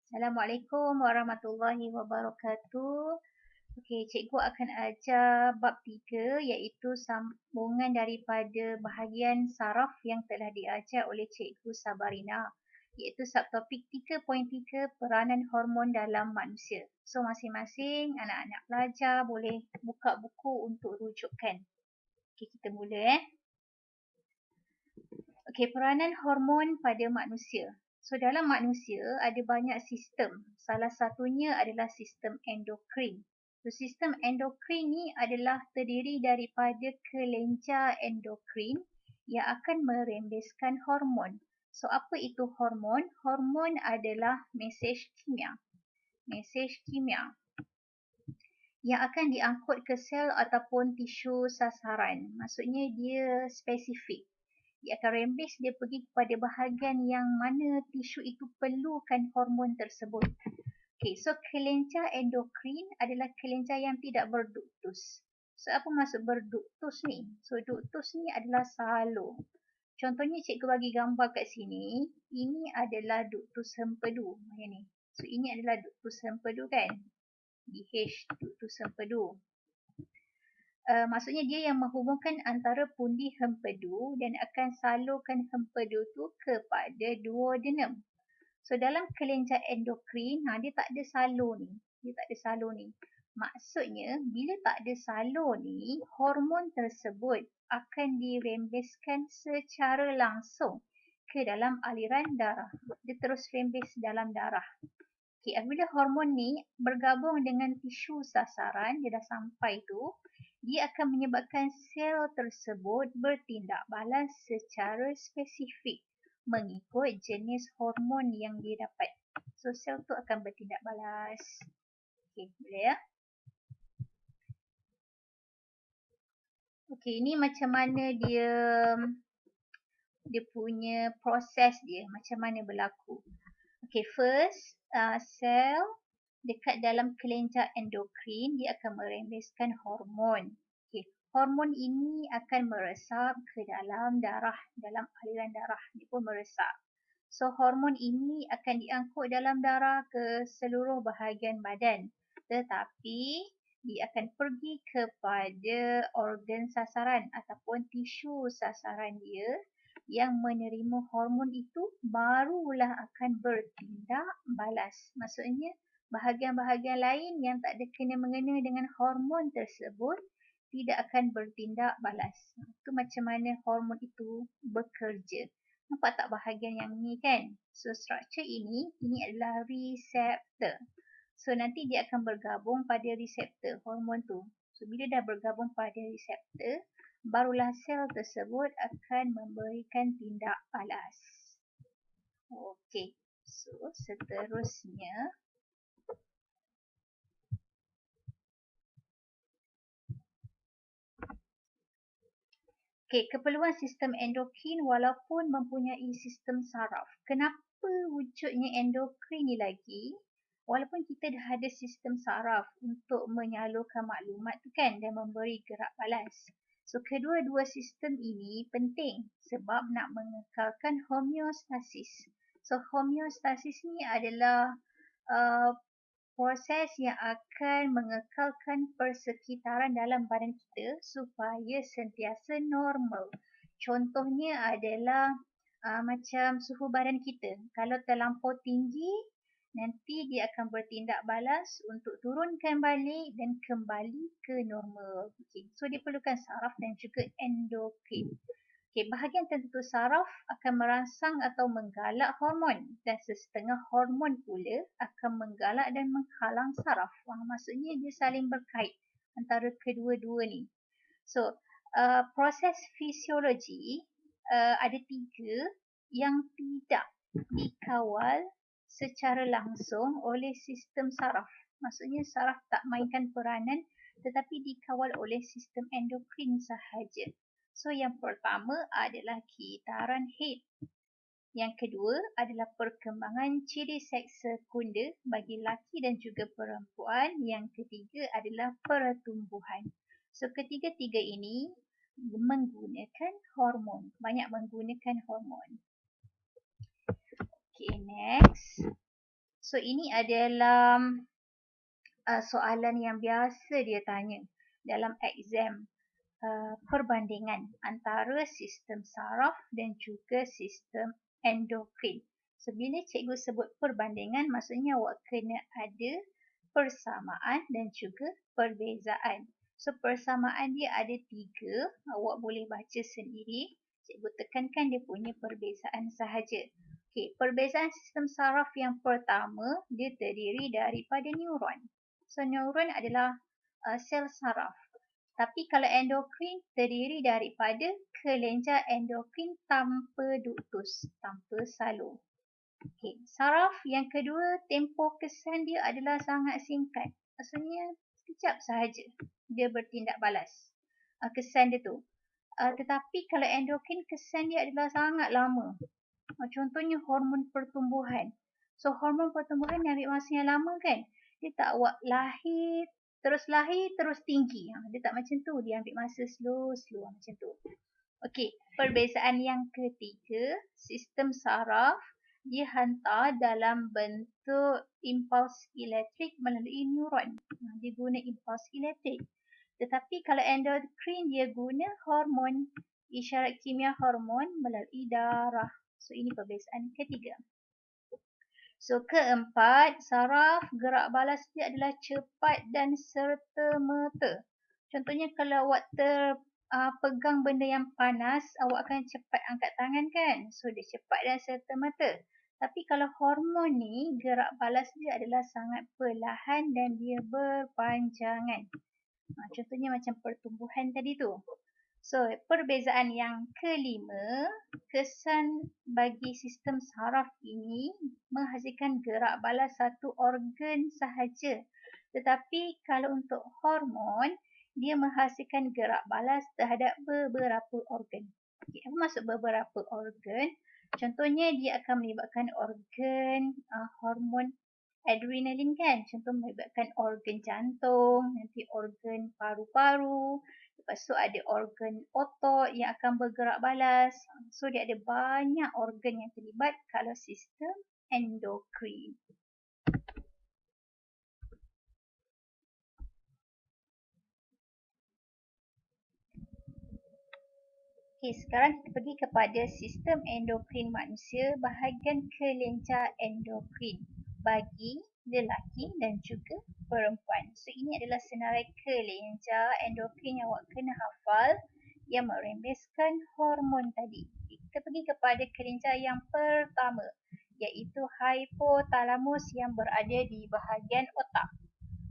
Assalamualaikum warahmatullahi wabarakatuh. Okey, cikgu akan ajar bab 3 iaitu sambungan daripada bahagian saraf yang telah diajar oleh cikgu Sabarina, iaitu subtopik 3.3 peranan hormon dalam manusia. So masing-masing anak-anak pelajar boleh buka buku untuk rujukan. Okey, kita mula. Okey, peranan hormon pada manusia. So dalam manusia ada banyak sistem. Salah satunya adalah sistem endokrin. So sistem endokrin ni adalah terdiri daripada kelenjar endokrin yang akan merembeskan hormon. So apa itu hormon? Hormon adalah mesej kimia. Mesej kimia yang akan diangkut ke sel ataupun tisu sasaran. Maksudnya dia spesifik. Dia akan rembes, dia pergi kepada bahagian yang mana tisu itu perlukan hormon tersebut. Okey, so kelenjar endokrin adalah kelenjar yang tidak berduktus. So apa maksud berduktus ni? So duktus ni adalah salur. Contohnya cikgu bagi gambar kat sini, ini adalah duktus hempedu. Macam ni. So ini adalah duktus hempedu kan? DH duktus hempedu. Maksudnya dia yang menghubungkan antara pundi hempedu dan akan salurkan hempedu tu kepada duodenum. So dalam kelenjar endokrin, dia tak ada salur ni. Dia tak ada salur ni. Maksudnya bila tak ada salur ni, hormon tersebut akan dirembeskan secara langsung ke dalam aliran darah. Dia terus rembes dalam darah. Okay, apabila hormon ni bergabung dengan tisu sasaran, dia dah sampai tu, dia akan menyebabkan sel tersebut bertindak balas secara spesifik mengikut jenis hormon yang dia dapat. So, sel tu akan bertindak balas. Okay, boleh ya? Okay, ini macam mana dia punya proses dia, macam mana berlaku. Okay, first, sel dekat dalam kelenjar endokrin, dia akan merembeskan hormon. Okay. Hormon ini akan meresap ke dalam darah, dalam aliran darah. Dia pun meresap. So, hormon ini akan diangkut dalam darah ke seluruh bahagian badan. Tetapi, dia akan pergi kepada organ sasaran ataupun tisu sasaran dia yang menerima hormon itu barulah akan bertindak balas. Maksudnya, bahagian-bahagian lain yang tak ada kena-mengena dengan hormon tersebut tidak akan bertindak balas. Itu macam mana hormon itu bekerja. Nampak tak bahagian yang ni kan? So structure ini adalah reseptor. So nanti dia akan bergabung pada reseptor hormon tu. So bila dah bergabung pada reseptor, barulah sel tersebut akan memberikan tindak balas. Okey. So seterusnya, keperluan sistem endokrin walaupun mempunyai sistem saraf. Kenapa wujudnya endokrin ni lagi? Walaupun kita dah ada sistem saraf untuk menyalurkan maklumat tu kan dan memberi gerak balas. So kedua-dua sistem ini penting sebab nak mengekalkan homeostasis. So homeostasis ni adalah proses yang akan mengekalkan persekitaran dalam badan kita supaya sentiasa normal. Contohnya adalah macam suhu badan kita. Kalau terlampau tinggi, nanti dia akan bertindak balas untuk turunkan balik dan kembali ke normal. Okay. So dia perlukan saraf dan juga endokrin. Okay, bahagian tertentu saraf akan merangsang atau menggalak hormon dan sesetengah hormon pula akan menggalak dan menghalang saraf. Maksudnya dia saling berkait antara kedua-dua ni. So, proses fisiologi ada 3 yang tidak dikawal secara langsung oleh sistem saraf. Maksudnya saraf tak mainkan peranan tetapi dikawal oleh sistem endokrin sahaja. So, yang pertama adalah kitaran head. Yang kedua adalah perkembangan ciri seks sekunder bagi lelaki dan juga perempuan. Yang ketiga adalah pertumbuhan. So, ketiga-tiga ini menggunakan hormon. Banyak menggunakan hormon. Okay, next. So ini adalah soalan yang biasa dia tanya dalam exam. Perbandingan antara sistem saraf dan juga sistem endokrin. So, bila cikgu sebut perbandingan, maksudnya awak kena ada persamaan dan juga perbezaan. So, persamaan dia ada 3, awak boleh baca sendiri. Cikgu tekankan dia punya perbezaan sahaja. Okey, perbezaan sistem saraf yang pertama, dia terdiri daripada neuron. So, neuron adalah sel saraf. Tapi kalau endokrin terdiri daripada kelenjar endokrin tanpa duktus, tanpa salur. Okey, saraf yang kedua, tempoh kesan dia adalah sangat singkat. Maksudnya sekejap sahaja dia bertindak balas. Kesan dia tu. Tetapi kalau endokrin, kesan dia adalah sangat lama. Contohnya hormon pertumbuhan. So hormon pertumbuhan yang ambil masa yang lama kan. Dia tak awak lahir terus tinggi. Dia tak macam tu. Dia ambil masa slow macam tu. Okey, perbezaan yang ketiga, sistem saraf dia hantar dalam bentuk impuls elektrik melalui neuron. Dia guna impuls elektrik. Tetapi kalau endokrin dia guna hormon, isyarat kimia hormon melalui darah. So ini perbezaan ketiga. So keempat, saraf gerak balas dia adalah cepat dan serta-merta. Contohnya kalau awak pegang benda yang panas, awak akan cepat angkat tangan kan? So dia cepat dan serta-merta. Tapi kalau hormon ni, gerak balas dia adalah sangat perlahan dan dia berpanjangan. Contohnya macam pertumbuhan tadi tu. So, perbezaan yang kelima, kesan bagi sistem saraf ini menghasilkan gerak balas satu organ sahaja. Tetapi kalau untuk hormon, dia menghasilkan gerak balas terhadap beberapa organ. Okay, apa maksud beberapa organ? Contohnya dia akan melibatkan organ hormon adrenalin kan. Contoh melibatkan organ jantung, nanti organ paru-paru. Lepas tu ada organ otot yang akan bergerak balas. So dia ada banyak organ yang terlibat kalau sistem endokrin. Okey, sekarang kita pergi kepada sistem endokrin manusia, bahagian kelenjar endokrin bagi lelaki dan juga perempuan. So ini adalah senarai kelenjar endokrin yang awak kena hafal yang merembeskan hormon tadi. Kita pergi kepada kelenjar yang pertama, iaitu hipotalamus yang berada di bahagian otak.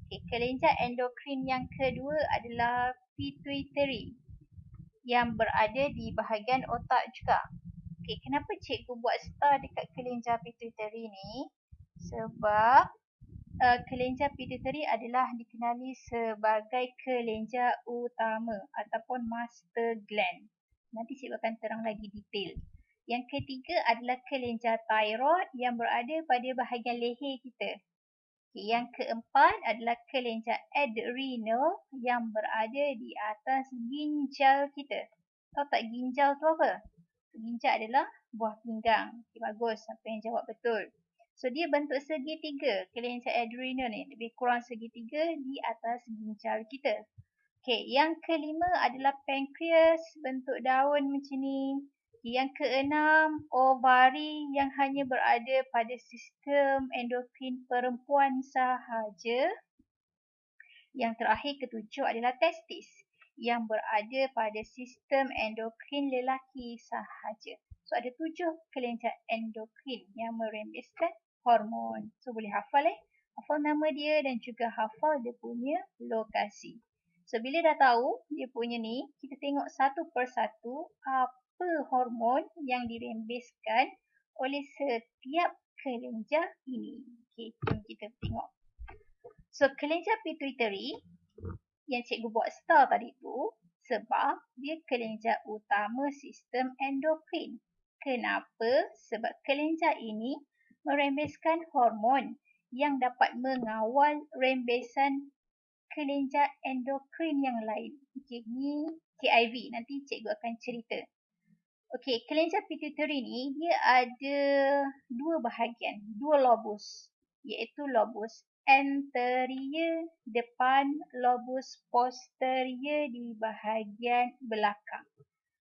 Okay, kelenjar endokrin yang kedua adalah pituitary yang berada di bahagian otak juga. Okay, kenapa cikgu buat star dekat kelenjar pituitary ni? Sebab kelenjar pituitary adalah dikenali sebagai kelenjar utama ataupun master gland. Nanti cikgu akan terang lagi detail. Yang ketiga adalah kelenjar thyroid yang berada pada bahagian leher kita. Yang keempat adalah kelenjar adrenal yang berada di atas ginjal kita. Tahu tak ginjal tu apa? Ginjal adalah buah pinggang. Okay, bagus, siapa yang jawab betul. So dia bentuk segitiga, kelenjar adrenal ni lebih kurang segitiga di atas ginjal kita. Okay, yang kelima adalah pankreas, bentuk daun macam ni. Yang keenam, ovari yang hanya berada pada sistem endokrin perempuan sahaja. Yang terakhir, ketujuh adalah testis yang berada pada sistem endokrin lelaki sahaja. So ada 7 kelenjar endokrin yang merembeskan hormon. So boleh hafal hafal nama dia dan juga hafal dia punya lokasi. So bila dah tahu dia punya ni, kita tengok satu persatu apa hormon yang dirembeskan oleh setiap kelenjar ini. Okey, jom kita tengok. So kelenjar pituitary yang cikgu buat star tadi tu sebab dia kelenjar utama sistem endokrin. Kenapa? Sebab kelenjar ini merembeskan hormon yang dapat mengawal rembesan kelenjar endokrin yang lain. Okey, ni KIV. Nanti cikgu akan cerita. Okey, kelenjar pituitary ni dia ada dua bahagian, dua lobus. iaitu lobus anterior depan, lobus posterior di bahagian belakang.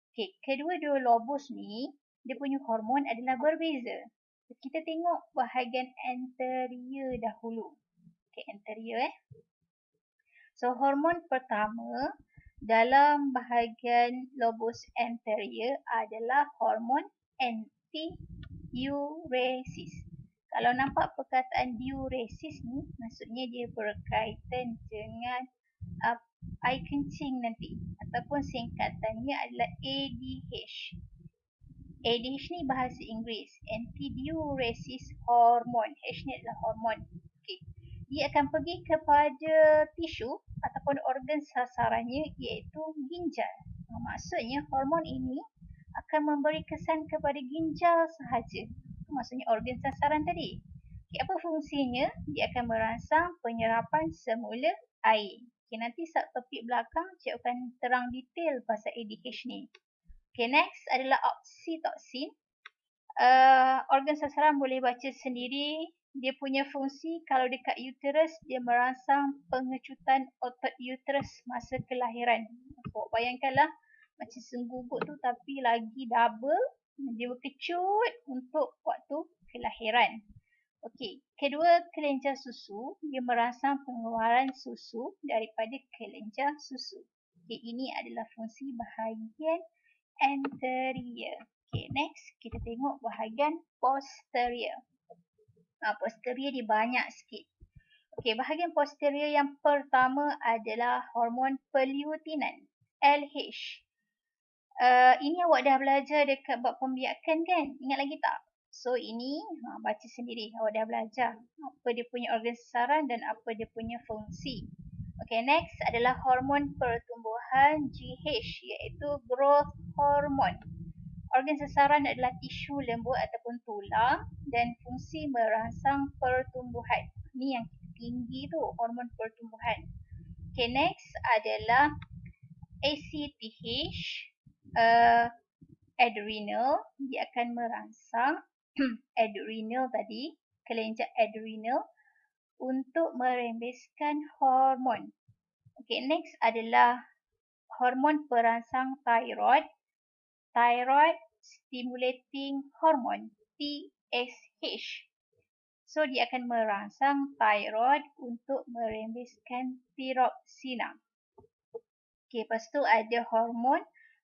Okey, kedua-dua lobus ni, dia punya hormon adalah berbeza. Kita tengok bahagian anterior dahulu. Okey, anterior So, hormon pertama dalam bahagian lobus anterior adalah hormon antidiuresis. Kalau nampak perkataan diuresis ni, maksudnya dia berkaitan dengan air kencing nanti. Ataupun singkatannya adalah ADH. ADH ni bahasa Inggeris. Antidiuresis hormone. H ni adalah hormon. Okay. Dia akan pergi kepada tisu ataupun organ sasarannya iaitu ginjal. Maksudnya hormon ini akan memberi kesan kepada ginjal sahaja. Maksudnya organ sasaran tadi. Okay, apa fungsinya? Dia akan merangsang penyerapan semula air. Okay, nanti saat topik belakang, cikgu akan terang detail pasal ADH ni. Okay, next adalah oksitoksin. Organ sasaran boleh baca sendiri. Dia punya fungsi kalau dekat uterus, dia merangsang pengecutan otot uterus masa kelahiran. Bayangkanlah macam sengguguk tu tapi lagi double. Dia berkecut untuk waktu kelahiran. Okey, kedua kelenjar susu, dia merangsang pengeluaran susu daripada kelenjar susu. Okey, ini adalah fungsi bahagian anterior. Okay, next kita tengok bahagian posterior. Posterior dia banyak sikit. Okay, bahagian posterior yang pertama adalah hormon pelutinan, LH. Ini awak dah belajar dekat bab pembiakan kan? Ingat lagi tak? So ini baca sendiri. Awak dah belajar apa dia punya organ sasaran dan apa dia punya fungsi. Okay, next adalah hormon pertumbuhan GH iaitu growth hormone. Organ sasaran adalah tisu lembut ataupun tulang dan fungsi merangsang pertumbuhan. Ni yang tinggi tu, hormon pertumbuhan. Okay, next adalah ACTH, adrenal. Dia akan merangsang adrenal tadi, kelenjar adrenal untuk merembeskan hormon. Okay, next adalah hormon perangsang thyroid, thyroid stimulating hormone, TSH. So, dia akan merangsang thyroid untuk merembeskan tiroksina. Okay, lepas tu ada hormon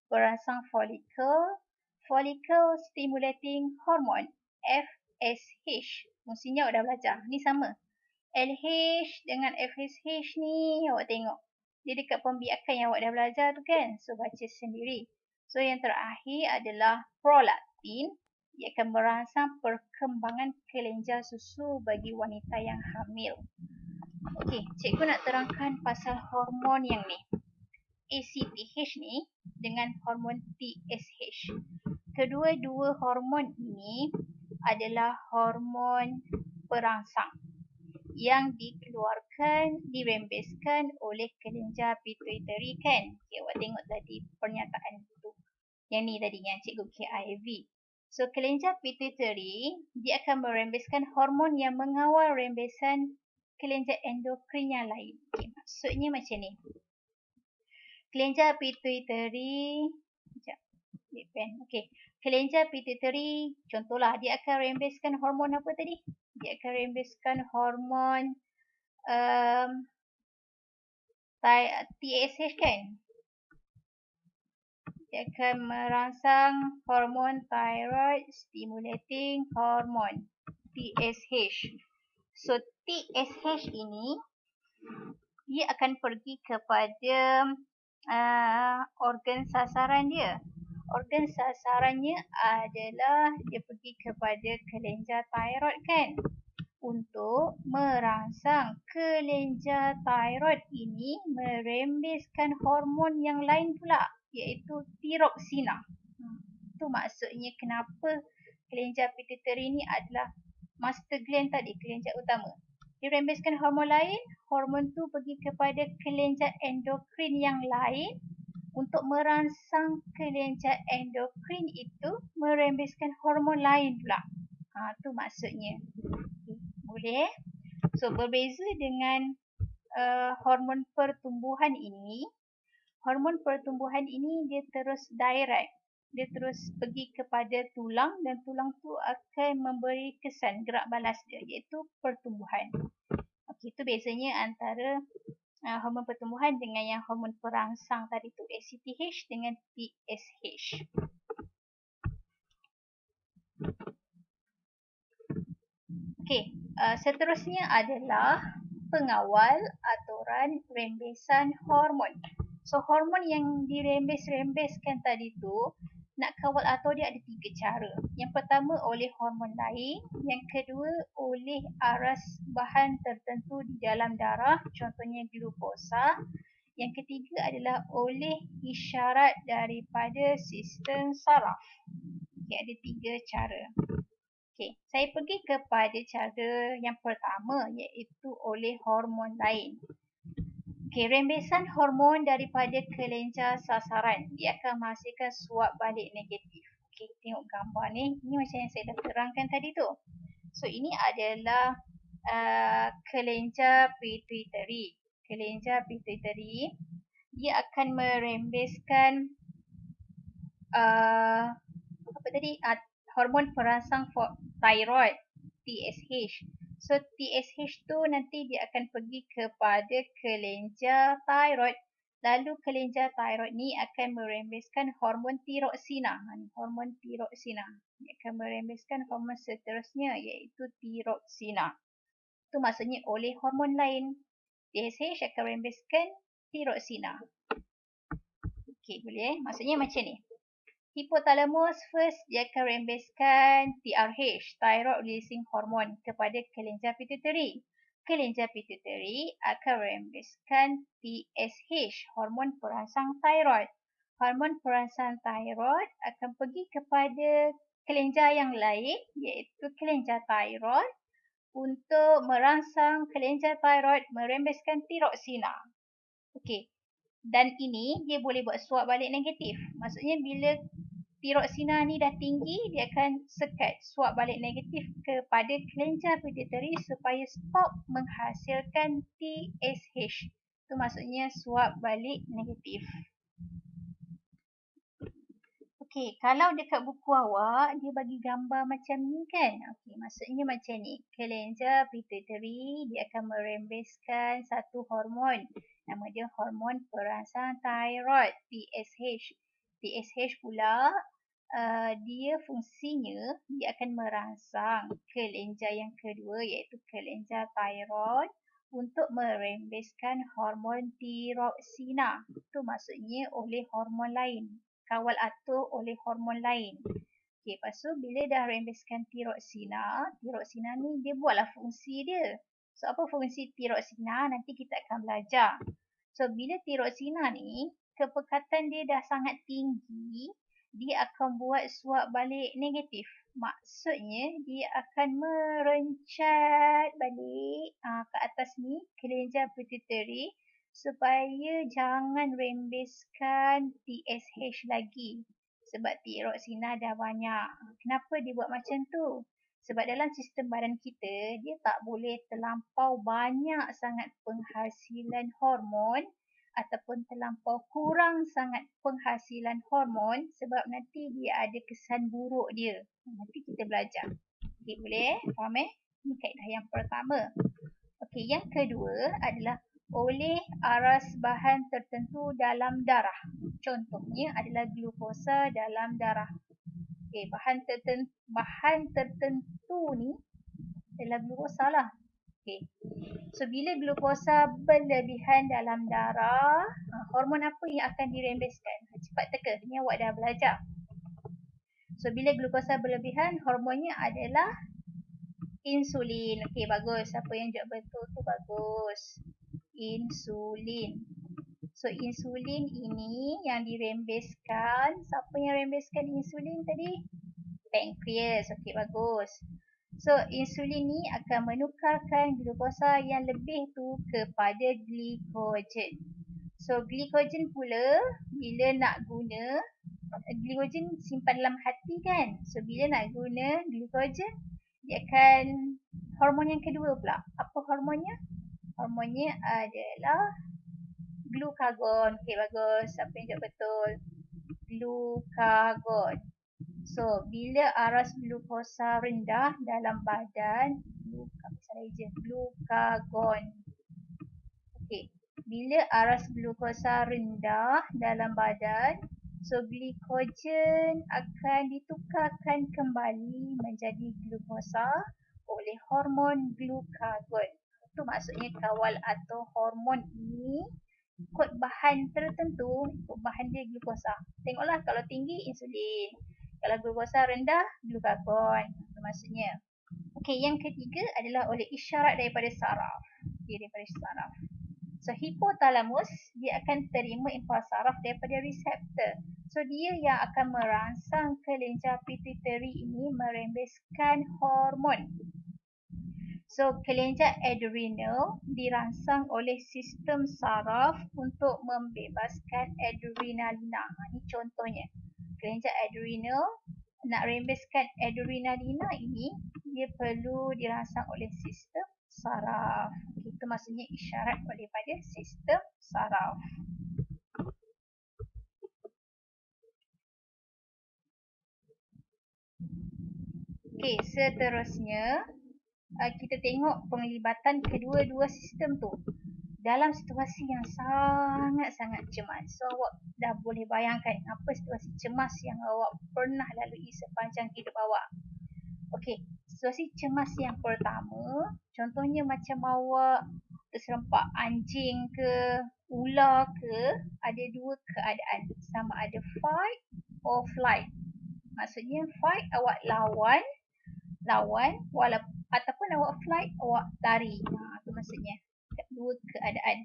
perangsang follicle, follicle stimulating hormone, FSH. Fungsinya awak dah belajar. Ni sama. LH dengan FSH ni awak tengok. Dia dekat pembiakan yang awak dah belajar tu kan. So, baca sendiri. So, yang terakhir adalah prolaktin. Dia akan merangsang perkembangan kelenjar susu bagi wanita yang hamil. Okey, cikgu nak terangkan pasal hormon yang ni. ACTH ni dengan hormon TSH. Kedua-dua hormon ini adalah hormon perangsang yang dikeluarkan, dirembeskan oleh kelenjar pituitari kan. Okay, awak tengok tadi pernyataan tu. Yang ni tadi yang cikgu KIV. So, kelenjar pituitari dia akan merembeskan hormon yang mengawal rembesan kelenjar endokrin yang lain. Okay, maksudnya macam ni. Kelenjar pituitari, kelenjar pituitari, contohlah dia akan rembeskan hormon apa tadi? Dia akan rembeskan hormon TSH kan? Dia akan merangsang hormon thyroid stimulating hormone, TSH. So, TSH ini dia akan pergi kepada organ sasaran dia. Organ sasarannya adalah dia pergi kepada kelenjar thyroid kan. Untuk merangsang kelenjar thyroid ini merembeskan hormon yang lain pula, iaitu tiroksina. Itu maksudnya kenapa kelenjar pituitari ini adalah master gland tadi, kelenjar utama. Dirembeskan hormon lain, hormon tu pergi kepada kelenjar endokrin yang lain untuk merangsang kelenjar endokrin itu merembeskan hormon lain pula. Tu maksudnya. Boleh? So berbeza dengan hormon pertumbuhan ini, hormon pertumbuhan ini dia terus direct. Dia terus pergi kepada tulang dan tulang tu akan memberi kesan gerak balas dia, iaitu pertumbuhan. Okey, itu bezanya antara hormon pertumbuhan dengan yang hormon perangsang tadi tu, ACTH dengan TSH. Okey, seterusnya adalah pengawal aturan rembesan hormon. So hormon yang dirembes-rembeskan tadi tu, nak kawal atur dia ada 3 cara. Yang pertama oleh hormon lain, yang kedua oleh aras bahan tertentu di dalam darah, contohnya glukosa. Yang ketiga adalah oleh isyarat daripada sistem saraf. Okay, ada 3 cara. Okay, saya pergi kepada cara yang pertama, iaitu oleh hormon lain. Okay, rembesan hormon daripada kelenjar sasaran, dia akan menghasilkan suap balik negatif. Okay, tengok gambar ni. Ini macam yang saya dah terangkan tadi tu. So, ini adalah kelenjar pituitary. Kelenjar pituitary, dia akan merembeskan hormon perangsang thyroid, TSH. So TSH tu nanti dia akan pergi kepada kelenjar thyroid. Lalu kelenjar thyroid ni akan merembeskan hormon tiroksina. Hormon tiroksina. Dia akan merembeskan hormon seterusnya, iaitu tiroksina. Itu maksudnya oleh hormon lain. TSH akan merembeskan tiroksina. Okey, boleh. Maksudnya macam ni. Hipotalamus first dia akan rembeskan TRH, thyroid releasing hormone, kepada kelenjar pituitary. Kelenjar pituitary akan rembeskan TSH, hormon perangsang thyroid. Hormon perangsang thyroid akan pergi kepada kelenjar yang lain, iaitu kelenjar thyroid, untuk merangsang kelenjar thyroid merembeskan tiroksina. Okey. Dan ini dia boleh buat suap balik negatif. Maksudnya bila tiroksina ni dah tinggi, dia akan sekat suap balik negatif kepada kelenjar pituitary supaya stop menghasilkan TSH. Itu maksudnya suap balik negatif. Okey, kalau dekat buku awak, dia bagi gambar macam ni kan? Okey, maksudnya macam ni. Kelenjar pituitary, dia akan merembeskan satu hormon. Nama dia hormon perangsang thyroid, TSH. TSH pula, dia fungsinya, dia akan merangsang kelenjar yang kedua, iaitu kelenjar thyroid, untuk merembeskan hormon tiroksina. Itu maksudnya oleh hormon lain. Kawal atur oleh hormon lain. Okey, lepas tu bila dah rembeskan tiroksina, tiroksina ni dia buatlah fungsi dia. So, apa fungsi tiroksina? Nanti kita akan belajar. So, bila tiroksina ni, kepekatan dia dah sangat tinggi, dia akan buat suap balik negatif. Maksudnya, dia akan merencat balik ke atas ni, kelenjar pituitary, supaya jangan rembeskan TSH lagi. Sebab tiroksina dah banyak. Kenapa dia buat macam tu? Sebab dalam sistem badan kita, dia tak boleh terlampau banyak sangat penghasilan hormon ataupun terlampau kurang sangat penghasilan hormon, sebab nanti dia ada kesan buruk dia. Nanti kita belajar. Okey, boleh? Faham Ini kaedah yang pertama. Okey, yang kedua adalah oleh aras bahan tertentu dalam darah. Contohnya adalah glukosa dalam darah. Okey, bahan tertentu ni adalah glukosa lah. Okey. So bila glukosa berlebihan dalam darah, hormon apa yang akan dirembeskan? Cepat teka, ni awak dah belajar. So bila glukosa berlebihan, hormonnya adalah insulin. Okey, bagus. Siapa yang jawab betul tu bagus. Insulin. So insulin ini yang dirembeskan. Siapa yang rembeskan insulin tadi? Pankreas. Okey, bagus. So insulin ni akan menukarkan glukosa yang lebih tu kepada glikogen. So glikogen pula bila nak guna, glikogen simpan dalam hati kan. So bila nak guna glikogen, dia akan hormon yang kedua pula. Apa hormonnya? Hormonnya adalah glukagon. Okey, bagus. Siapa yang jawab betul? Glukagon. So, bila aras glukosa rendah dalam badan, glukagon. Okey, bila aras glukosa rendah dalam badan, so glikogen akan ditukarkan kembali menjadi glukosa oleh hormon glukagon. Itu maksudnya kawal atau hormon ini ikut bahan tertentu, ikut bahan dia glukosa. Tengoklah, kalau tinggi insulin, kalau glukosa rendah glukagon. Itu maksudnya. Okey, yang ketiga adalah oleh isyarat daripada saraf. Okey, daripada saraf. So, hipotalamus dia akan terima impuls saraf daripada reseptor. So, dia yang akan merangsang kelenjar pituitary ini merembeskan hormon. So, kelenjar adrenal dirangsang oleh sistem saraf untuk membebaskan adrenalina. Ini contohnya. Kelenjar adrenal nak rembeskan adrenalina ini, dia perlu dirangsang oleh sistem saraf. Itu maksudnya isyarat daripada sistem saraf. Okey, seterusnya kita tengok penglibatan kedua-dua sistem tu dalam situasi yang sangat-sangat cemas. So, awak dah boleh bayangkan apa situasi cemas yang awak pernah lalui sepanjang hidup awak. Okey, situasi cemas yang pertama, contohnya macam awak terserempak anjing ke, ular ke, ada dua keadaan. Sama ada fight or flight. Maksudnya fight, awak lawan walaupun ataupun awak flight, awak lari. Itu maksudnya dua keadaan.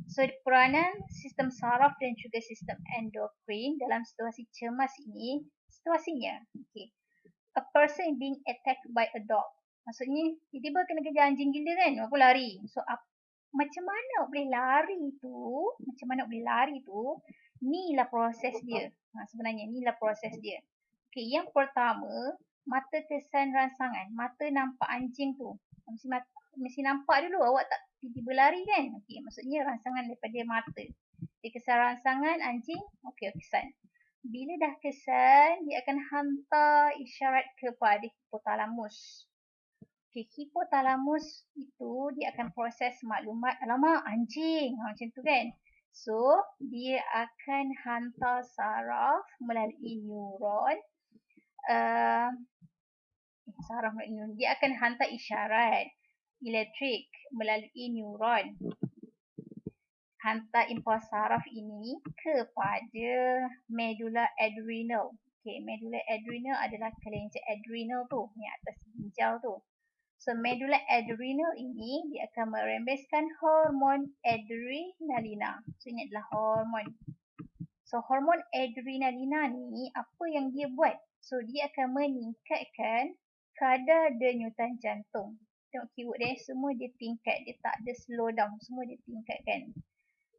So, peranan sistem saraf dan juga sistem endokrin dalam situasi cemas ini, situasinya, okay, a person being attacked by a dog. Maksudnya, tiba-tiba kena kejar anjing gila kan, aku lari. So, macam mana boleh lari tu, inilah proses dia. Sebenarnya, inilah proses dia. Okay, yang pertama, mata kesan rangsangan. Mata nampak anjing tu. Mesti nampak dulu, awak tak tiba-tiba lari kan. Okay, maksudnya rangsangan daripada mata. Dia kesan rangsangan anjing, okay, kesan. Bila dah kesan, dia akan hantar isyarat kepada hipotalamus. Okay, hipotalamus itu dia akan proses maklumat, alamak anjing, macam tu kan. So, dia akan hantar saraf melalui neuron. Dia akan hantar isyarat elektrik melalui neuron. Hantar impuls saraf ini kepada medulla adrenal. Okay, medulla adrenal adalah kelenjar adrenal tu, yang atas ginjal tu. So, medulla adrenal ini dia akan merembeskan hormon adrenalina. So, ini adalah hormon. So, hormon adrenalina ni apa yang dia buat? So, dia akan meningkatkan kadar denyutan jantung. Tengok keyword dia, semua dia tingkat. Dia tak ada slow down. Semua dia tingkatkan.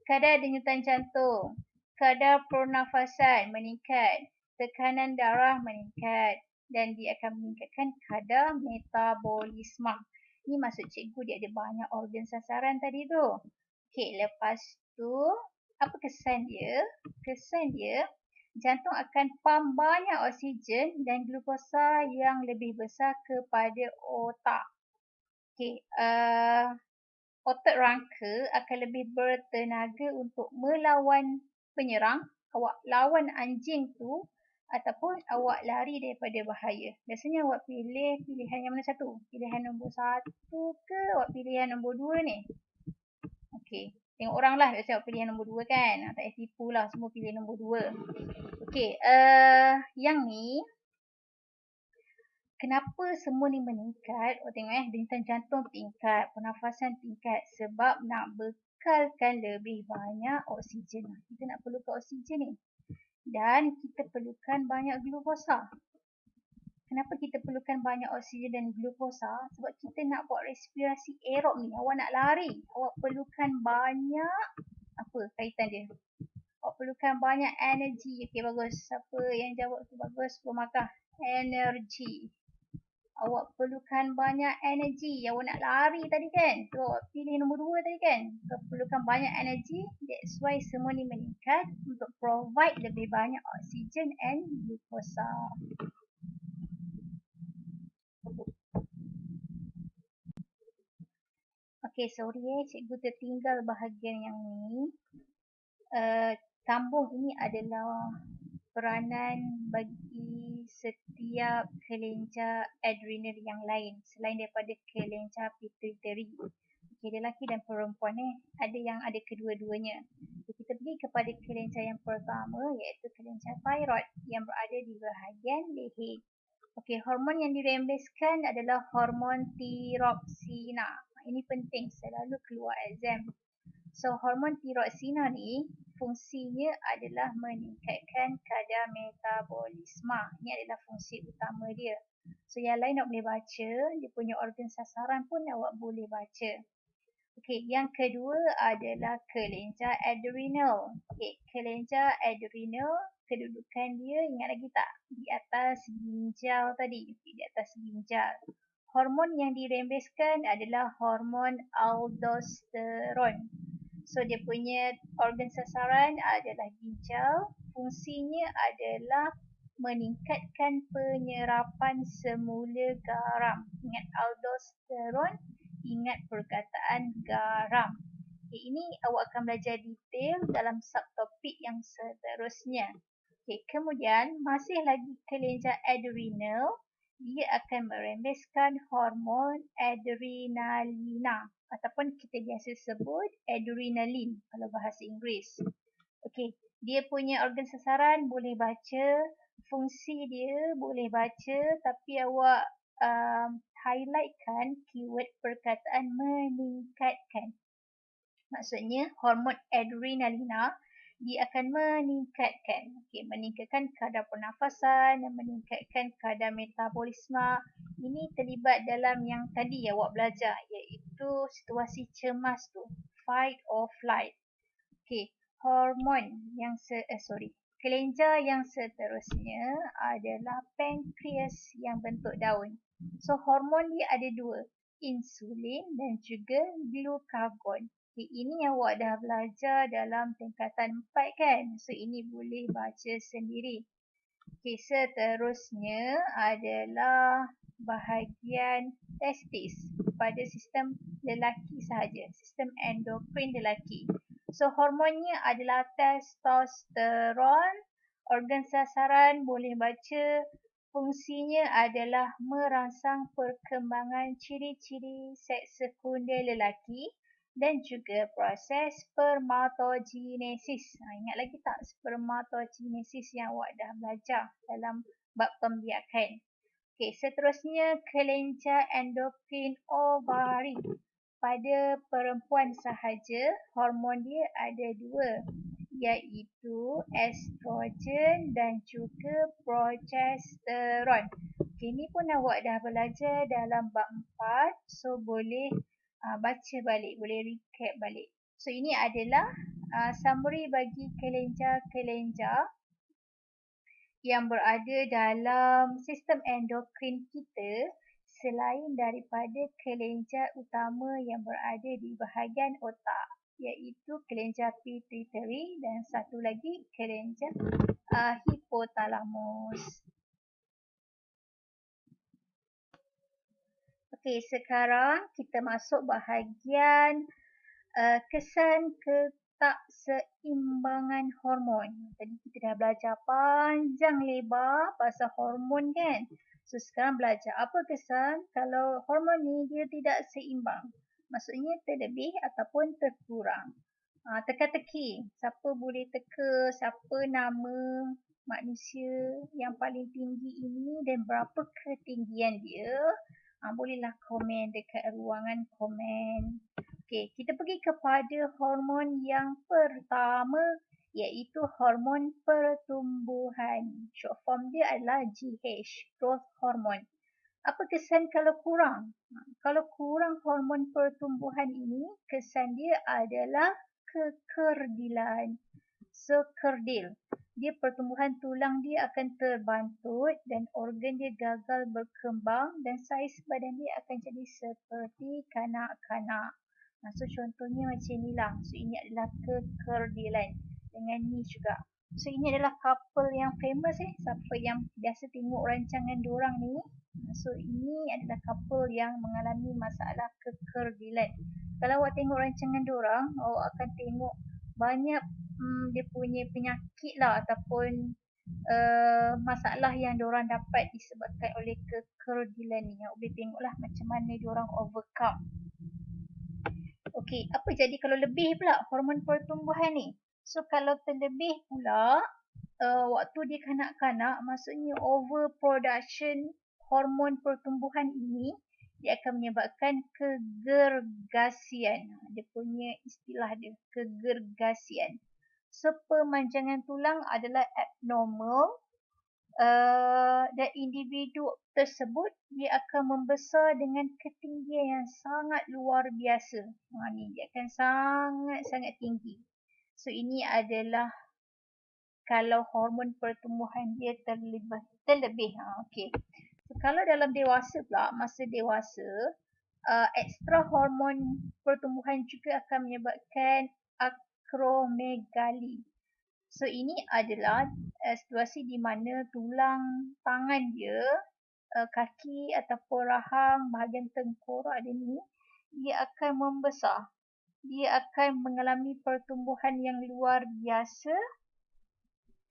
Kadar denyutan jantung, kadar pernafasan meningkat, tekanan darah meningkat, dan dia akan meningkatkan kadar metabolisme. Ini maksud cikgu dia ada banyak organ sasaran tadi tu. Okey, lepas tu apa kesan dia? Kesan dia, jantung akan pump banyak oksigen dan glukosa yang lebih besar kepada otak. Okey, otak rangka akan lebih bertenaga untuk melawan penyerang. Awak lawan anjing tu ataupun awak lari daripada bahaya. Biasanya awak pilih pilihan yang mana satu? Pilihan nombor 1 ke awak pilihan nombor 2 ni? Okey, tengok orang lah biasanya awak pilihan nombor 2 kan. Tak payah tipu lah, semua pilih nombor 2. Okey, yang ni kenapa semua ni meningkat? Tengok denyutan jantung tingkat, pernafasan tingkat sebab nak bekalkan lebih banyak oksigen. Kita nak perlukan oksigen ni. Dan kita perlukan banyak glukosa. Kenapa kita perlukan banyak oksigen dan glukosa? Sebab kita nak buat respirasi aerob ni. Awak nak lari, awak perlukan banyak apa kaitan dia? Awak perlukan banyak energi. Okey, bagus. Siapa yang jawab tu bagus? 10 markah. Energi. Awak perlukan banyak energi. Awak nak lari tadi kan? Tu awak pilih nombor 2 tadi kan? Perlukan banyak energi. That's why semua ni meningkat untuk provide lebih banyak oksigen and glukosa. Okay, sorry cikgu tertinggal bahagian yang ni. Sambung ini adalah peranan bagi setiap kelenjar adrenal yang lain selain daripada kelenjar pituitary. Okay, lelaki dan perempuan ada yang ada kedua-duanya. Kita pergi kepada kelenjar yang pertama iaitu kelenjar thyroid yang berada di bahagian leher. Okey, hormon yang dirembeskan adalah hormon tiroksina. Ini penting, selalu keluar exam. So, hormon tiroksina ni fungsinya adalah meningkatkan kadar metabolisme. Ini adalah fungsi utama dia. So, yang lain nak boleh baca, dia punya organ sasaran pun awak boleh baca. Okey, yang kedua adalah kelenjar adrenal. Okey, kelenjar adrenal, kedudukan dia ingat lagi tak? Di atas ginjal tadi, di atas ginjal. Hormon yang dirembeskan adalah hormon aldosteron. So dia punya organ sasaran adalah ginjal. Fungsinya adalah meningkatkan penyerapan semula garam. Ingat aldosteron, ingat perkataan garam. Okay, ini awak akan belajar detail dalam subtopik yang seterusnya. Okay, kemudian masih lagi kelenjar adrenal, dia akan merembeskan hormon adrenalina ataupun kita biasa sebut adrenaline kalau bahasa Inggeris. Okey, dia punya organ sasaran boleh baca, fungsi dia boleh baca, tapi awak highlightkan keyword perkataan meningkatkan. Maksudnya hormon adrenalina dia akan meningkatkan. Okey, meningkatkan kadar pernafasan dan meningkatkan kadar metabolisme. Ini terlibat dalam yang tadi awak belajar iaitu situasi cemas tu, fight or flight. Okey, hormon yang kelenjar yang seterusnya adalah pankreas yang bentuk daun. So hormon dia ada dua, insulin dan juga glukagon. Okay, ini awak dah belajar dalam tingkatan 4 kan? So ini boleh baca sendiri. Okay, seterusnya adalah bahagian testis pada sistem lelaki sahaja, sistem endokrin lelaki. So hormonnya adalah testosteron, organ sasaran boleh baca, fungsinya adalah merangsang perkembangan ciri-ciri seks sekunder lelaki dan juga proses spermatogenesis. Ingat lagi tak spermatogenesis yang awak dah belajar dalam bab pembiakan. Okey, seterusnya kelenjar endokrin ovari. Pada perempuan sahaja, hormon dia ada dua, iaitu estrogen dan juga progesteron. Okay, ini pun awak dah belajar dalam bab 4, so boleh baca balik, boleh recap balik. So ini adalah summary bagi kelenjar-kelenjar yang berada dalam sistem endokrin kita selain daripada kelenjar utama yang berada di bahagian otak, iaitu kelenjar pituitary dan satu lagi kelenjar hipotalamus. Okey, sekarang kita masuk bahagian kesan ketakseimbangan hormon. Tadi kita dah belajar panjang lebar pasal hormon kan? So sekarang belajar apa kesan kalau hormon ni dia tidak seimbang. Maksudnya terlebih ataupun terkurang. Teka-teki. Siapa boleh teka siapa nama manusia yang paling tinggi ini dan berapa ketinggian dia. Bolehlah komen dekat ruangan komen. Okey, kita pergi kepada hormon yang pertama iaitu hormon pertumbuhan. Short form dia adalah GH, growth hormone. Apa kesan kalau kurang? Kalau kurang hormon pertumbuhan ini, kesan dia adalah kekerdilan. So, kerdil. dia pertumbuhan tulang dia akan terbantut dan organ dia gagal berkembang dan saiz badan dia akan jadi seperti kanak-kanak. So contohnya macam inilah. So ini adalah kekerdilan dengan ni juga. So ini adalah couple yang famous siapa yang biasa tengok rancangan diorang ni. So ini adalah couple yang mengalami masalah kekerdilan. Kalau awak tengok rancangan diorang, awak akan tengok banyak dia punya penyakit lah ataupun masalah yang diorang dapat disebabkan oleh kekerdilan ni. Awak boleh tengoklah macam mana diorang overcome. Okey, apa jadi kalau lebih pula hormon pertumbuhan ni? So kalau terlebih pula waktu dia kanak-kanak, maksudnya overproduction hormon pertumbuhan ini dia akan menyebabkan kegergasian. Dia punya istilah dia, kegergasian. So pemanjangan tulang adalah abnormal dan individu tersebut dia akan membesar dengan ketinggian yang sangat luar biasa. Dia akan sangat-sangat tinggi. So ini adalah kalau hormon pertumbuhan dia terlebih. Okey. So, kalau dalam dewasa pula, masa dewasa, ekstra hormon pertumbuhan juga akan menyebabkan akromegali. So ini adalah situasi di mana tulang tangan dia, kaki ataupun rahang, bahagian tengkorak dia ni, dia akan membesar. Dia akan mengalami pertumbuhan yang luar biasa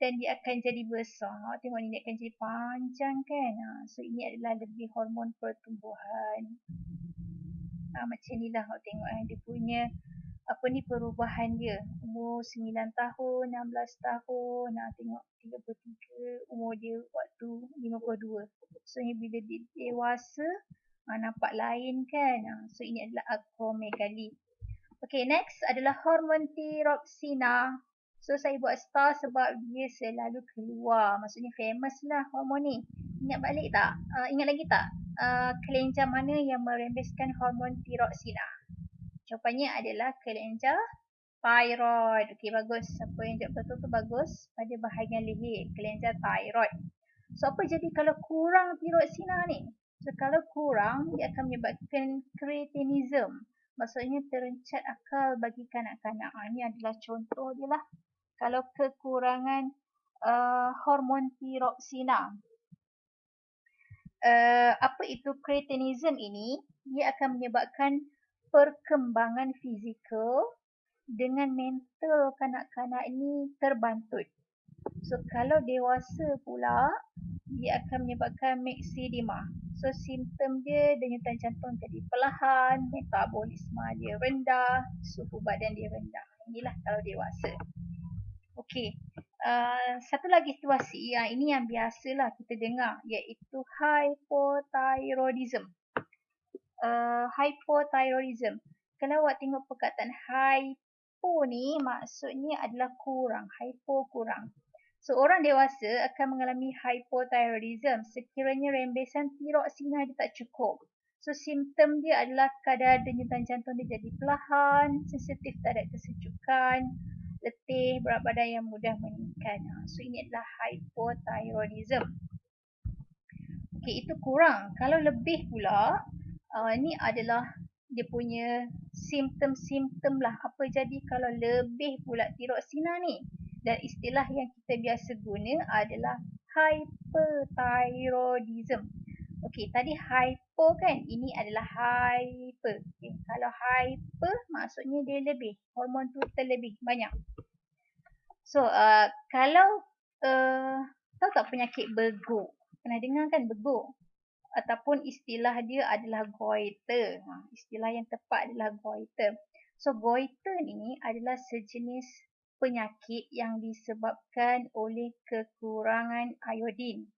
dan dia akan jadi besar. Tengok ni, dia akan jadi panjang kan. So ini adalah lebih hormon pertumbuhan. Macam ni lah awak tengok dia punya perubahan dia. Umur 9 tahun, 16 tahun, tengok 33, umur dia waktu 52. So ni bila dia dewasa, nampak lain kan. So ini adalah akromegali. Okay, next adalah hormon tiroksina. So saya buat star sebab dia selalu keluar. Maksudnya famous lah hormon ni. Ingat balik tak? Ingat lagi tak? Kelenjar mana yang merembeskan hormon tiroksina? Jawapannya adalah kelenjar thyroid. Okey, bagus. Siapa yang jawab betul tu bagus. Pada bahagian leher, kelenjar thyroid. So apa jadi kalau kurang tiroksina ni? So kalau kurang, dia akan menyebabkan kretinism. Maksudnya terencat akal bagi kanak-kanak. Ini adalah contoh dia lah. Kalau kekurangan hormon tiroksina. Apa itu kretinism ini? Dia akan menyebabkan perkembangan fizikal dengan mental kanak-kanak ini terbantut. So kalau dewasa pula, dia akan menyebabkan myxedema. So simptom dia denyutan jantung jadi perlahan, metabolisme dia rendah, suhu badan dia rendah. Inilah kalau dewasa. Okey. Satu lagi situasi yang ini yang biasalah kita dengar, iaitu hypothyroidism. Hypothyroidism. Kalau awak tengok perkataan hypo ni, maksudnya adalah kurang. Hypo kurang. So orang dewasa akan mengalami hypothyroidism sekiranya rembesan tiroksina dia tak cukup. So simptom dia adalah kadar denyutan jantung dia jadi perlahan, sensitif terhadap kesejukan, letih, berat badan yang mudah meningkat. So ini adalah hypothyroidism. Okey, itu kurang. Kalau lebih pula, ni adalah dia punya simptom-simptom lah. Apa jadi kalau lebih pula tiroksina ni? Dan istilah yang kita biasa guna adalah hyperthyroidism. Okey, tadi hypo kan? Ini adalah hyper. Okay. Kalau hyper, maksudnya dia lebih. Hormon tu terlebih, banyak. So, kalau tahu tak penyakit beguk? Pernah dengar kan beguk? Ataupun istilah dia adalah goiter. Istilah yang tepat adalah goiter. So, goiter ni adalah sejenis penyakit yang disebabkan oleh kekurangan iodin.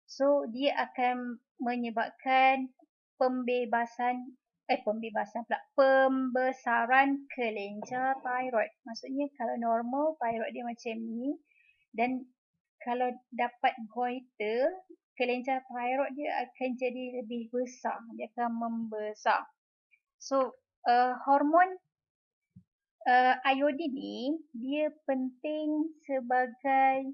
So, dia akan menyebabkan pembesaran kelenjar thyroid. Maksudnya kalau normal thyroid dia macam ni, dan kalau dapat goiter, kelenjar thyroid dia akan jadi lebih besar. Dia akan membesar. So, hormon Iodin ni dia penting sebagai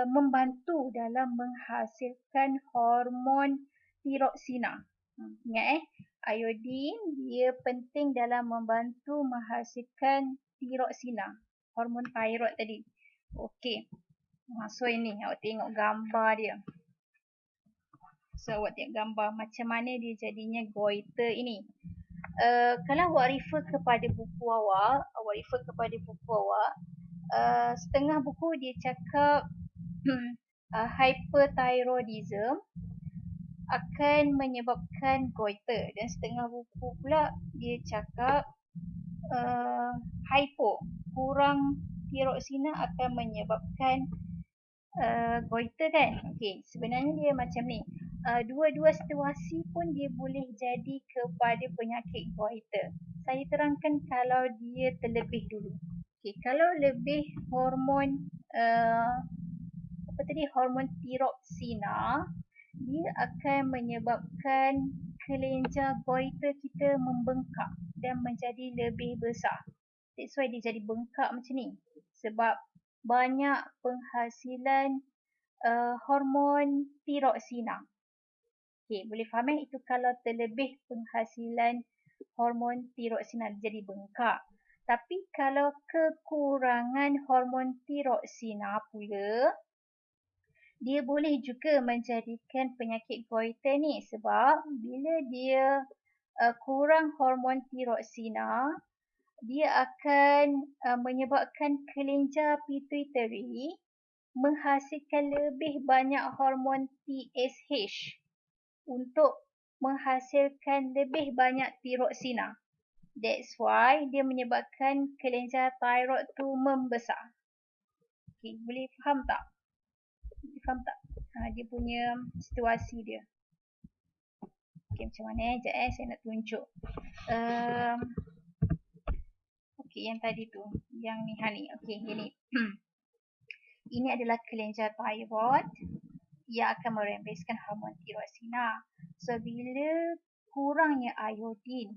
membantu dalam menghasilkan hormon tiroksina. Ingat iodin dia penting dalam membantu menghasilkan tiroksina, hormon thyroid tadi. Okey. So ini awak tengok gambar dia. So awak tengok gambar macam mana dia jadinya goiter ini. Kalau awak refer kepada buku awak, setengah buku dia cakap hyperthyroidism akan menyebabkan goiter, dan setengah buku pula dia cakap kurang tiroksina akan menyebabkan goiter kan. Okey, sebenarnya dia macam ni. Dua-dua situasi pun dia boleh jadi kepada penyakit goiter. Saya terangkan kalau dia terlebih dulu. Okey, kalau lebih hormon hormon tiroksina, dia akan menyebabkan kelenjar goiter kita membengkak dan menjadi lebih besar. That's why dia jadi bengkak macam ni. Sebab banyak penghasilan hormon tiroksina. Okay, boleh faham itu kalau terlebih penghasilan hormon tiroksina jadi bengkak. Tapi kalau kekurangan hormon tiroksina pula, dia boleh juga menjadikan penyakit goiter ni, sebab bila dia kurang hormon tiroksina, dia akan menyebabkan kelenjar pituitary menghasilkan lebih banyak hormon TSH untuk menghasilkan lebih banyak tiroksina. That's why dia menyebabkan kelenjar thyroid tu membesar. Okay, boleh faham tak? Dia punya situasi dia. Okay, macam mana sekejap saya nak tunjuk. Okay, yang tadi tu, yang ni okay, ini. Ini adalah kelenjar thyroid yang akan merembeskan hormon tiroksina. So bila kurangnya iodin,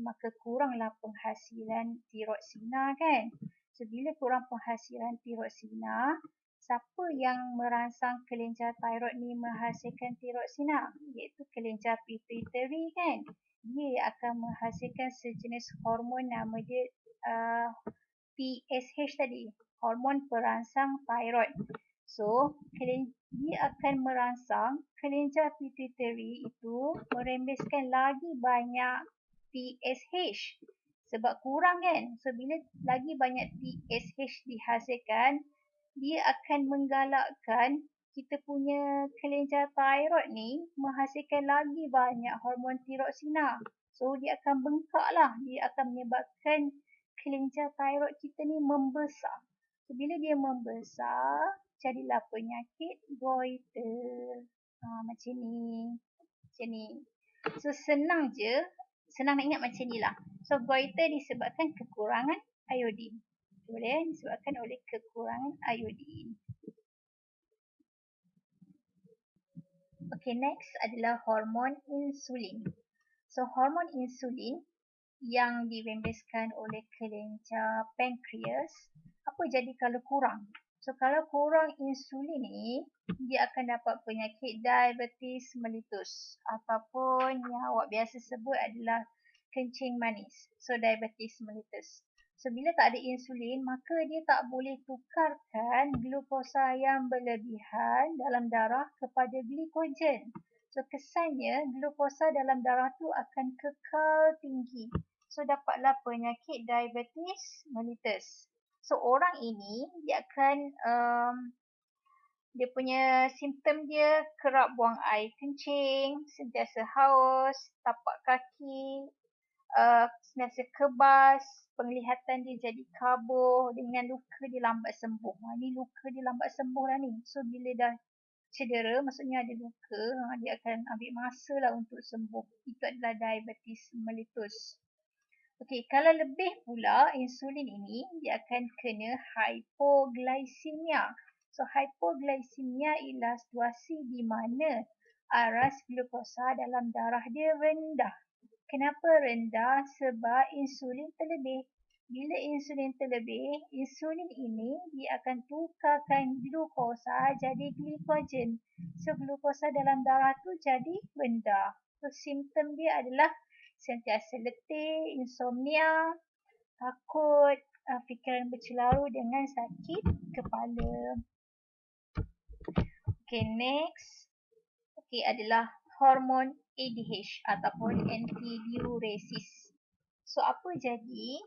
maka kuranglah penghasilan tiroksina kan. So bila kurang penghasilan tiroksina, siapa yang merangsang kelenjar thyroid ni menghasilkan tiroksina? Iaitu kelenjar pituitary kan. Dia akan menghasilkan sejenis hormon nama dia TSH tadi, hormon perangsang thyroid. So, dia akan merangsang kelenjar pituitary itu merembeskan lagi banyak TSH. Sebab kurang kan. So, bila lagi banyak TSH dihasilkan, dia akan menggalakkan kita punya kelenjar thyroid ni menghasilkan lagi banyak hormon tiroksina. So, dia akan bengkak lah. Dia akan menyebabkan kelenjar thyroid kita ni membesar. So, bila dia membesar, jadilah penyakit goiter. Macam ni. So, senang nak ingat macam ni lah. So, goiter disebabkan kekurangan iodin. Boleh disebabkan oleh kekurangan iodin. Okay, next adalah hormon insulin. So, hormon insulin yang dirembeskan oleh kelenjar pankreas, apa jadi kalau kurang? So, kalau kurang insulin ni, dia akan dapat penyakit diabetes mellitus ataupun yang awak biasa sebut adalah kencing manis. So, diabetes mellitus. So, bila tak ada insulin, maka dia tak boleh tukarkan glukosa yang berlebihan dalam darah kepada glikogen. So, kesannya glukosa dalam darah tu akan kekal tinggi. So, dapatlah penyakit diabetes mellitus. So, orang ini, dia akan, dia punya simptom dia kerap buang air kencing, sentiasa haus, tapak kaki, sentiasa kebas, penglihatan dia jadi kabur, dengan luka dia lambat sembuh. Ni luka dia lambat sembuh lah ni. So, bila dah cedera, maksudnya ada luka, dia akan ambil masa lah untuk sembuh. Itu adalah diabetes mellitus. Okey, kalau lebih pula insulin ini, dia akan kena hypoglycemia. So, hypoglycemia ialah situasi di mana aras glukosa dalam darah dia rendah. Kenapa rendah? Sebab insulin terlebih. Bila insulin terlebih, insulin ini dia akan tukarkan glukosa jadi glikogen. So, glukosa dalam darah tu jadi rendah. So, simptom dia adalah sentiasa letih, insomnia, takut, fikiran bercelaru dengan sakit kepala. Okay, next. Okay, adalah hormon ADH ataupun antidiuresis. So, apa jadi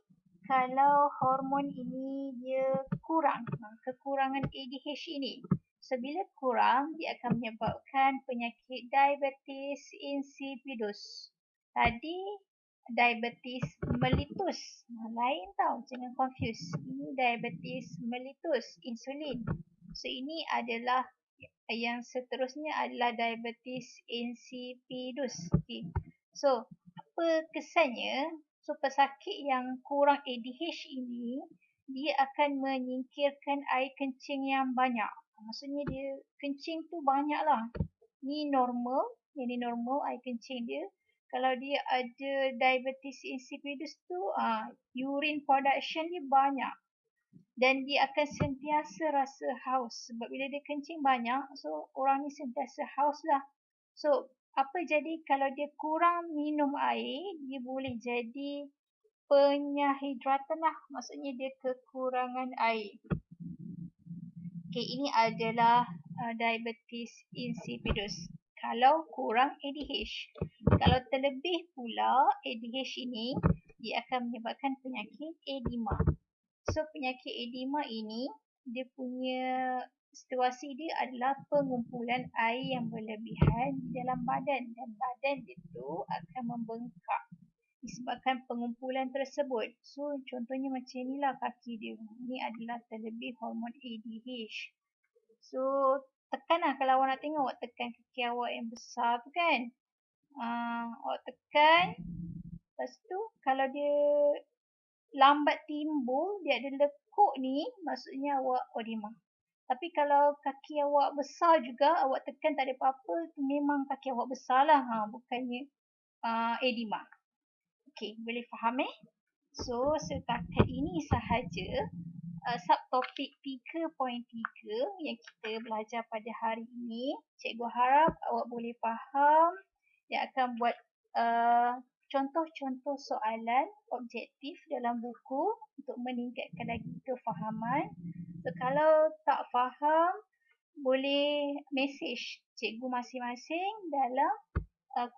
kalau hormon ini dia kurang, kekurangan ADH ini? So, bila kurang, dia akan menyebabkan penyakit diabetes insipidus. Tadi, diabetes mellitus. Lain tau, jangan confuse. Ini diabetes mellitus, insulin. So, ini adalah yang seterusnya adalah diabetes insipidus. Okay. So, apa kesannya? So, pesakit yang kurang ADH ini, dia akan menyingkirkan air kencing yang banyak. Maksudnya dia kencing tu banyak lah. Ni normal, ini normal air kencing dia. Kalau dia ada diabetes insipidus tu, urine production dia banyak. Dan dia akan sentiasa rasa haus. Sebab bila dia kencing banyak, so orang ni sentiasa haus lah. So, apa jadi kalau dia kurang minum air, dia boleh jadi penyahidratan lah. Maksudnya dia kekurangan air. Okay, ini adalah diabetes insipidus. Kalau kurang ADH. Kalau terlebih pula ADH ini, dia akan menyebabkan penyakit edema. So, penyakit edema ini, dia punya situasi dia adalah pengumpulan air yang berlebihan di dalam badan. Dan badan itu akan membengkak disebabkan pengumpulan tersebut. So, contohnya macam inilah kaki dia. Ini adalah terlebih hormon ADH. So, tekanlah kalau awak nak tengok, awak tekan kaki awak yang besar tu kan. Awak tekan. Lepas tu, kalau dia lambat timbul, dia ada lekuk ni, maksudnya awak edema. Tapi kalau kaki awak besar juga, awak tekan tak ada apa-apa, tu memang kaki awak besar lah, bukannya edema. Okey, boleh faham So, setakat ini sahaja subtopik 3.3 yang kita belajar pada hari ini. Cikgu harap awak boleh faham yang akan buat contoh-contoh soalan objektif dalam buku untuk meningkatkan lagi kefahaman. So, kalau tak faham, boleh message cikgu masing-masing dalam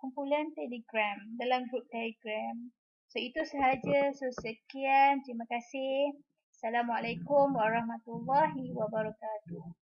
kumpulan Telegram, dalam grup Telegram. So, itu sahaja. So, sekian. Terima kasih. Assalamualaikum warahmatullahi wabarakatuh.